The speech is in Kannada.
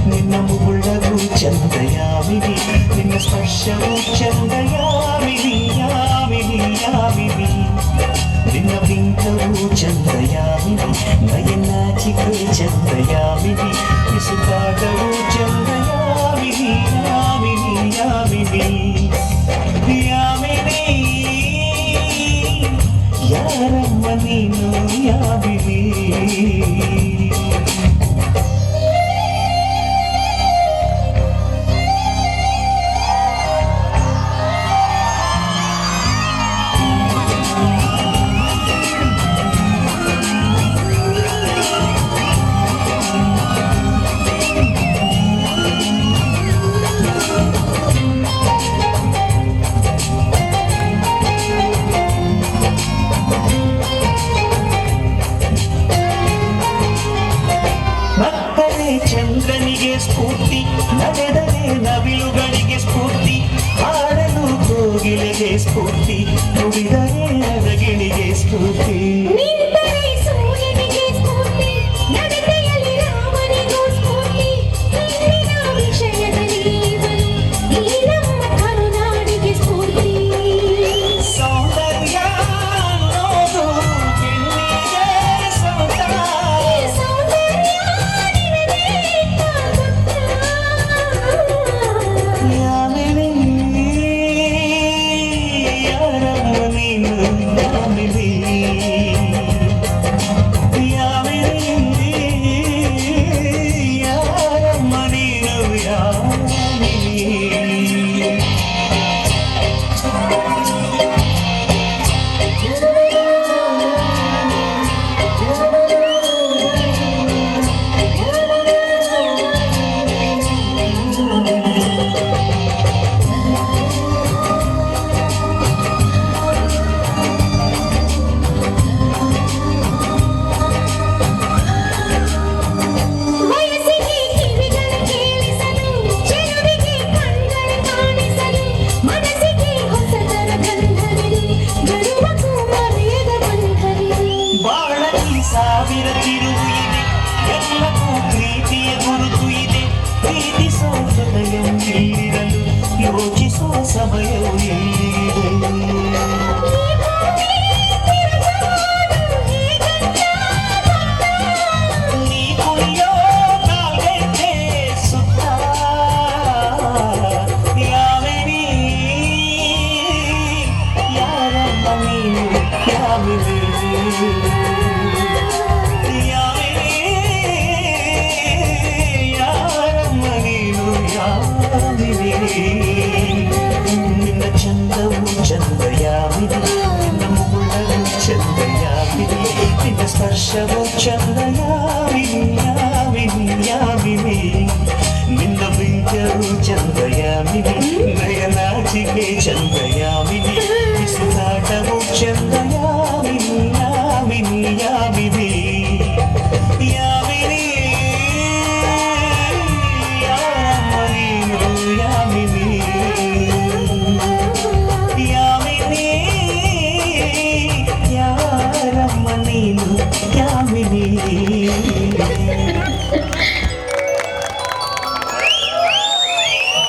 ನಿನ್ನ ಮುಗುಳವು ಚಂದಯಾಮಿನಿ ನಿನ್ನ ಸ್ಪರ್ಶವು ಚಂದಯಾಮಿನಿ ಯಾಮಿನಿ ಯಾಮಿನಿ ನಿನ್ನ ಬಿಂಕವು ಚಂದಯಾಮಿನಿ ನಯನಾಚಿಕೆ ಚಂದಯಾಮಿನಿ ಬಿಸುಕಾಟವು ಚಂದಯಾಮಿನಿ ಯಾಮಿನಿ ಯಾಮಿನಿ ಯಾಮಿನಿ ಯಾರಮ್ಮ ನೀನು ಯಾಮಿನಿ ಚಂದ್ರನಿಗೆ ಸ್ಫೂರ್ತಿ ನಡೆದರೆ ನವಿಲುಗಳಿಗೆ ಸ್ಫೂರ್ತಿ ಹಾಡಲು ಕೋಗಿಲೆಗೆ ಸ್ಫೂರ್ತಿ ನುಡಿದರೆ ಅರಗಿಣಿಗೆ ಸ್ಫೂರ್ತಿ ಸಾವಿರ ತಿರುವು ಇದೆ ಎಲ್ಲಕ್ಕೂ ಪ್ರೀತಿಯ ಗುರುತು ಇದೆ ಪ್ರೀತಿಸೋ ಹೃದಯವು ಎಲ್ಲಿರಲು ಯೋಚಿಸುವ ಸಮಯವು ಎಲ್ಲಿದೆ ನೀ ಕುಣಿಯೋ ಕಾಲ್ಗೆಜ್ಜೆ ಸುತ್ತ ಯಾವೆನಿ ಯಾರಮ್ಮ ನೀನು ಯಾವಿದೆ ನಿನ್ನ ಚಂದವು ಚಂದಯಾಮಿನಿ ನಿನ್ನ ಮುಗುಳವು ಚಂದಯಾಮಿನಿ ನಿನ್ನ ಸ್ಪರ್ಶವು ಚಂದಯಾಮಿನಿ ಯಾಮಿನಿ ಯಾಮಿನಿ ನಿನ್ನ ಬಿಂಕವು ಚಂದಯಾಮಿನಿ ನಯನಾಚಿಕೆ ಚಂದ